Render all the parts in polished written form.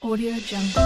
Audio Jungle.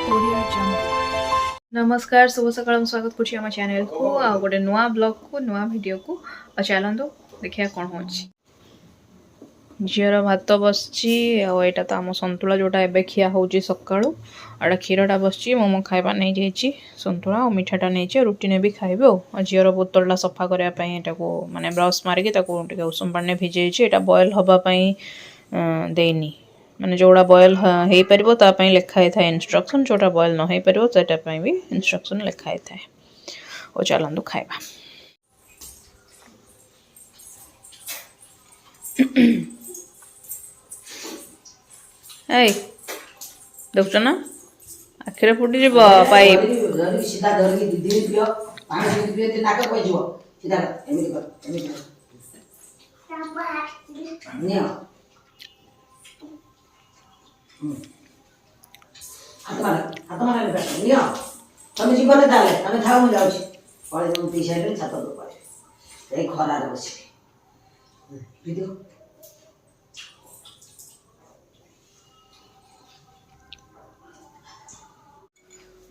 Audio Jungle. नमस्कार शुभ सकाळ स्वागत करुछि हम चैनल को आ गोटे नुआ ब्लॉग को नुआ वीडियो को आ चलंदो देखिया कोन होछि झीर भात बसची आटा तो आम संतुला जोटा एबे खिया होची सकाळू आड़ा क्षीरटा बसची मोमो खाइबा नहीं जाइए संतुला और मिठाटा नहीं रुटी ने भी खाइबे और झीर बोतलटा सफा करने को माने ब्रश मारिकी उषुम पानी भिजे यहाँ बॉयल हवापाई देनी माने जोड़ा बॉयल हो पार लिखाई था इंस्ट्रक्शन जोटा बॉयल न हो पार भी इंस्ट्रक्शन लिखाई था और चलतु खाइबा ए देखुच ना आखिरे फुटी पाइप सीधा धरकी दीदी पियो पानी दीदी पियो नाक कोइ जीव सीधा एमिति कर नियो हाथ मारे नियो तमे जीवन दाले तमे थाउ म जाउछि पळे हम पीछे रे छात दो पळे ए खरा रे बसी वीडियो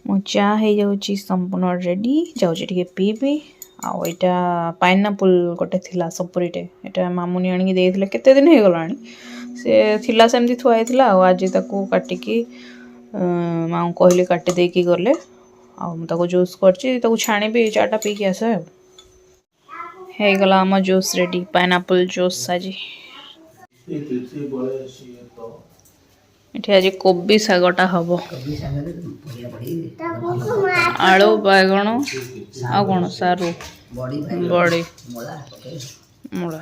मो चा हो जाऊँगी संपूर्ण रेडी जाऊँगी टे पीबी आईटा पाइनापल गोटे थिला सपुरीटे यहाँ मामुनी आनिक देते केते दिन हो गला से थिला सेमती थुआई आज ताकू काटिकी माँ कहली काटी देकी गले आको जूस कर छाणी चाटा पीकी आस गला आम जूस रेडी पाइनापल जूस आज आज कोबी शागटा हम आलू बैगण आ कौन सारू बड़ी मूला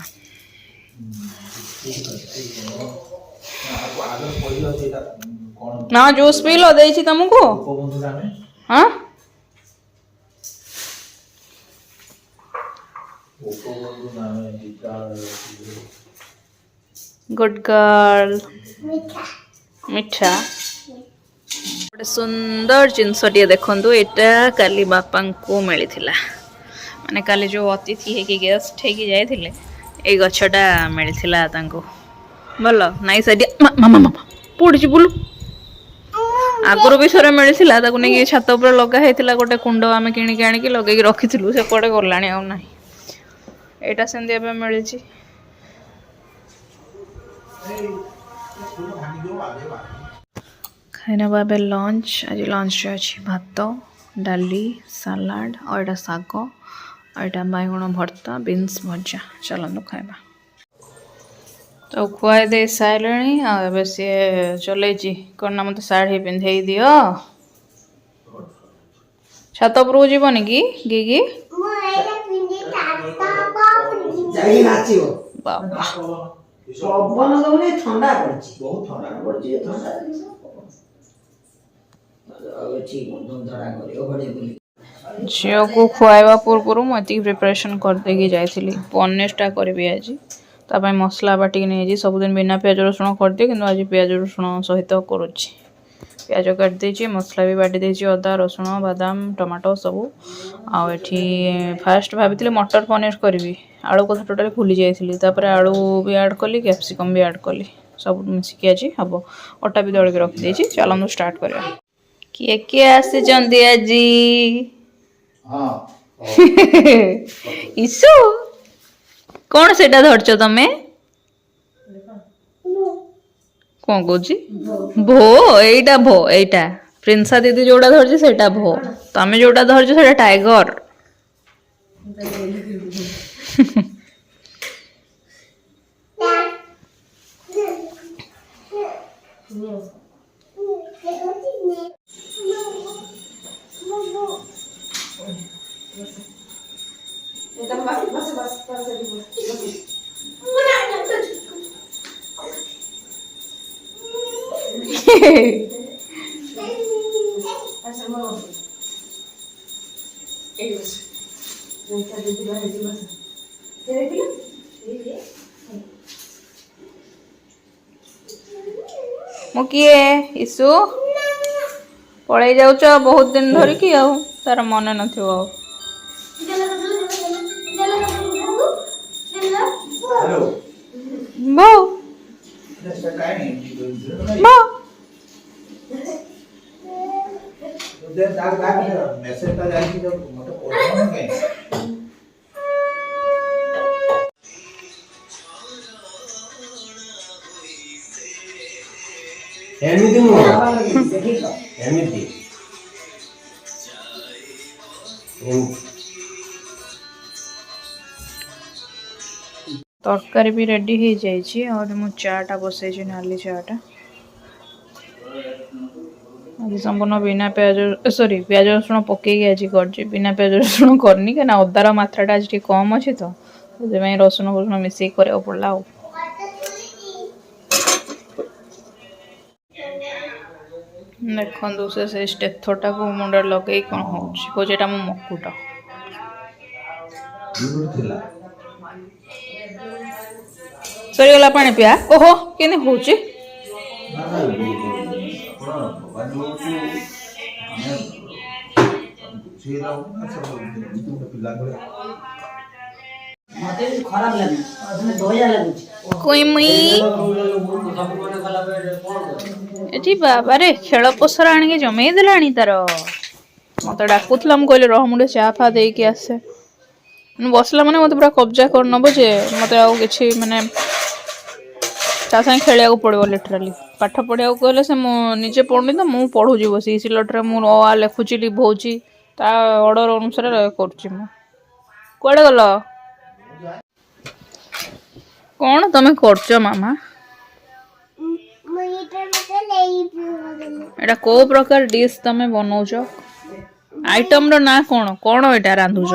ना जूस पी लो दे तुमको हाँ गुड गर्ल मिठा गोटे सुंदर जिनसटे देखु यहाँ काली बापा को मिलता माने काली जो अतिथि है गेस्ट है जाते ये गछटा मिलता भल नाइस आइडिया मामा मामा पड़ी बुलू आगुरी भी थोड़े मिलता नहीं छात उपर लगाई गोटे कुंड आम किणिक आनिक लगे रखी से कड़े गला ना यहाँ सेमती मिली खाना बाबे लंच आज लंच अच्छी भात डाली सलाड और यहाँ शाग और यहाँ बैगण भर्ता बीन्स भजा चलते खाइबा तो खुआई दे सारे सी चल कौन मत शाढ़ी पिंधे दियो छात उपरକୁ जीवन कि गिगी बाबा पवन दउने ठंडा पड़छि बहुत ठंडा पड़छि ठंडा अछि बंधन धरा करियो बड़े बोली झील को खुआवा पूर्व मुझे प्रिपरेशन करदे जाइली पनीरटा करी आज ताप मसला बाटिक नहीं सबुदिन बिना पियाज रसुण करदिए कि आज पियाज रसुण सहित करुच्ची पियाज काटिदे मसला भी बाटी देती अदा रसुण बादाम टमाटो सबू आठी फास्ट भाभी मटर पनीर करी आलू कथा टोटाली भूली जाइली आलू भी ऐड कली कैप्सिकम भी ऐड कली सब मिसिकी आज हम अटा भी दलिक रखी चलू स्टार्ट करा किए किए आसी आज ईसु कौन से धरच तमे कौन कौन भो एटा भो एटा प्रिंसा दीदी जोड़ा धरछ सेटा भो तमे जोड़ा धरछ सेटा टाइगर मो किए ईसु पड़े जाऊच बहुत दिन धरिकी तार मन न ମା ଏମିତି ନୁହଁ ଦେଖିଛ ଏମିତି ତରକାରୀ ବି ରେଡି ହେଇଯାଇଛି ଆଉ ମୁଁ ଚାଟା ବସେଇଛି ନାଲି ଚାଟା ଆଜି ସମ୍ପୂର୍ଣ୍ଣ ବିନା ପିଆଜ ସରି ପିଆଜ ରସୁଣ ପକେଇକି ଆଜି କରିଛି ବିନା ପିଆଜ ରସୁଣ କରିନି କାହିଁକିନା ଅଦାର ମାତ୍ରାଟା ଆଜି ଟିକେ କମ୍ ଅଛି ତ ସେଥିପାଇଁ ରସୁଣ ଫସୁଣ ମିଶେଇକି କରିବାକୁ ପଡ଼ିଲା ଆଉ ଦେଖନ୍ତୁ ସେ ଷ୍ଟେଥଟାକୁ ମୁଣ୍ଡରେ ଲଗେଇକି କ'ଣ ହେଉଛି କହୁଛି ଏଇଟା ମୋ ମକୁଟ ଥିଲା ସରିଗଲା ପାଣି ପିଆ ଓହୋ କେମିତି ହେଉଛି ମତେ ବି ଖରାପ ଲାଗୁଛି ଦୟା ଲାଗୁଛି ଏଠି ବାବାରେ ଖେଳ ପୋଷର ଆଣିକି ଜମେଇ ଦେଲାଣି ତାର ମତେ ଡାକୁଥିଲା ମୁଁ କହିଲି ରହ ମୁଁ ଟିକେ ଚା ଫା ଦେଇକି ଆସେ ମୁଁ ବସିଲା ମାନେ ମତେ ପୁରା କବ୍ଜା କରିନବ ଯେ ମତେ ଆଉ କିଛି ମାନେ ତା ସାଙ୍ଗେ ଖେଳିବାକୁ ପଡ଼ିବ ଲିଟରାଲି ପାଠ ପଢ଼ିବାକୁ କହିଲେ ସେ ମୁଁ ନିଜେ ପଢ଼ୁନି ତ ମୁଁ ପଢ଼ୁଛି ବସିକି ସିଲଟରେ ମୁଁ ଅ ଲେଖୁଛି ଲିଭଉଛି ତା ଅର୍ଡ଼ର ଅନୁସାରେ କରୁଛି ମୁଁ କୁଆଡ଼େ ଗଲ କ'ଣ ତମେ କରୁଛ ମାମା ଏଇଟା କୋଉ ପ୍ରକାର ଡିସ୍ ତମେ ବନଉଛ ଆଇଟମ ର ନାଁ କ'ଣ କ'ଣ ଏଇଟା ରାନ୍ଧୁଛ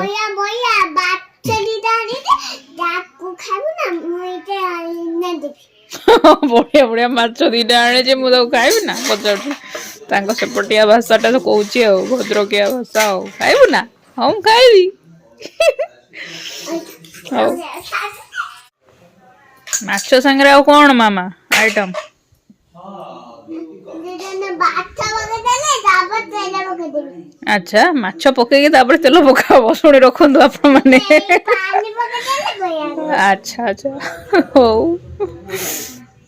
ବଢିଆ ବଢିଆ ମାଛ ଦିଟା ଆଣେ ଯେ ମୁଁ ତାକୁ ଖାଇବି ନା ପଚାରୁଛି ତାଙ୍କ ସେପଟିଆ ଭାଷାଟା ତ କହୁଛି ଆଉ ଭଦ୍ରକିଆ ଭାଷା ଆଉ ଖାଇବୁ ନା ହଁ ମୁଁ ଖାଇବି ହଉ ମାଛ ସାଙ୍ଗରେ ଆଉ କ'ଣ ମାମା ଆଇଟମ ଆଚ୍ଛା ମାଛ ପକେଇକି ତାପରେ ତେଲ ପକାହବ ଶୁଣି ରଖନ୍ତୁ ଆପଣ ମାନେ ଆଚ୍ଛା ଆଚ୍ଛା ହଉ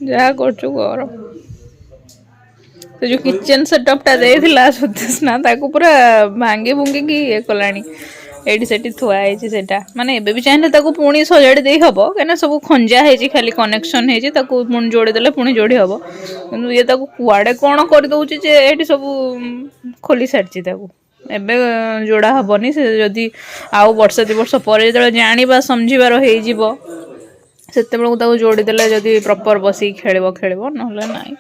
ଯାହା କରୁଛୁ କର ସେ ଯୋଉ କିଚେନ ସେଟଅପ ଟା ଦେଇଥିଲା ସୁଦେଶନା ତାକୁ ପୁରା ଭାଙ୍ଗି ଭୁଙ୍ଗିକି ଇଏ କଲାଣି ଏଇଠି ସେଠି ଥୁଆ ହେଇଛି ସେଟା ମାନେ ଏବେ ବି ଚାହିଁଲେ ତାକୁ ପୁଣି ସଜାଡି ଦେଇ ହବ କାହିଁକିନା ସବୁ ଖଞ୍ଜା ହେଇଛି ଖାଲି କନେକ୍ସନ ହେଇଛି ତାକୁ ପୁଣି ଯୋଡି ଦେଲେ ପୁଣି ଯୋଡି ହବ କିନ୍ତୁ ଇଏ ତାକୁ କୁଆଡେ କ'ଣ କରିଦଉଛି ଯେ ଏଇଠି ସବୁ ଖୋଲି ସାରିଛି ତାକୁ ଏବେ ଯୋଡା ହବନି ସେ ଯଦି ଆଉ ବର୍ଷେ 2 ବର୍ଷ ପରେ ଯେତେବେଳେ ଜାଣିବା ସମଝିବାର ହେଇଯିବ ସେତେବେଳକୁ ତାକୁ ଯୋଡି ଦେଲେ ଯଦି ପ୍ରପର ବସିକି ଖେଳିବ ନହେଲେ ନାହିଁ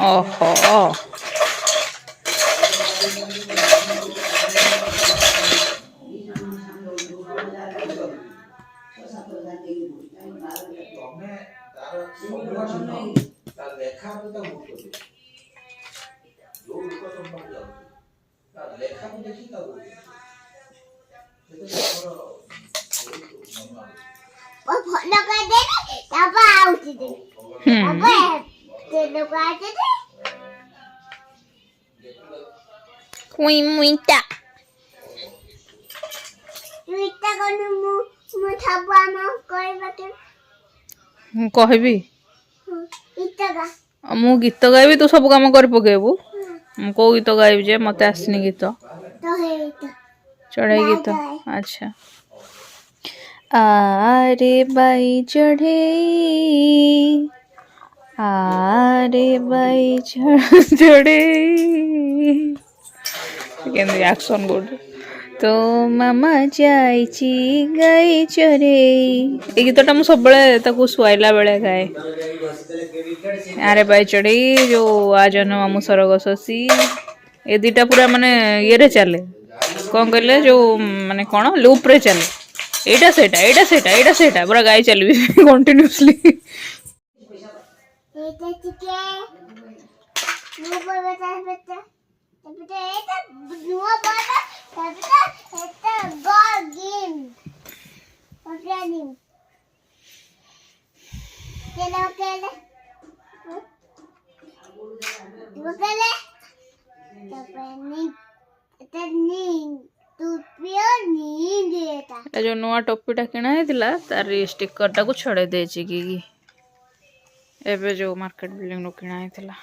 ଓହୋ ମୁଇଁଟା ମୁଁ କହିବି ମୁଁ ଗୀତ ଗାଇବି ତୁ ସବୁ କାମ କରି ପକେଇବୁ ମୁଁ କୋଉ ଗୀତ ଗାଇବି ଯେ ମତେ ଆସିନି ଗୀତ ଚଢେଇ ଗୀତ ଆଚ୍ଛା आरे बाई चढ़े चढ़े केंद्र एक्शन बोर्ड तो मामा जाइची गाई चरे ए गीतटा मु सब ताकू शुआइला बेले गाए आरे बाई चढ़े जो आजन मामू सरग शशि ए दीटा पूरा माने ये चले कौन कहले जो माने कौन लूप रे चले एटा सेटा पूरा गाई चलबी कंटिन्यूअसली ए जो नुआ टोपीटा किणा हेतिला तार स्टिकरटा को छड़े देछि कि एबे जो मार्केट बिल्डिंग रो किणा हेतिला।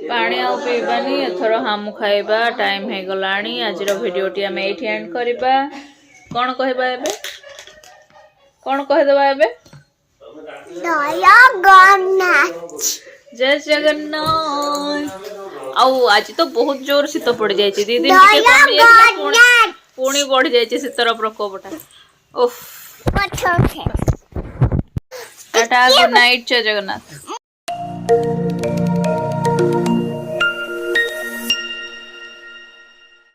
पानी आउ पीबानी एथर हामु खाइबा टाइम हे गलानी। आज भिडियोटी आम ये एंड करबा। कौन कहबा एबे कौन कह एबे जय जगन्नाथ। आउ आज तो बहुत जोर शीत पड़ जाए दी दिन टिके कमी जाए पुणी बढ़ जाए शीतर प्रकोपटा। ओफ टाटा गुड नाइट जय जगन्नाथ।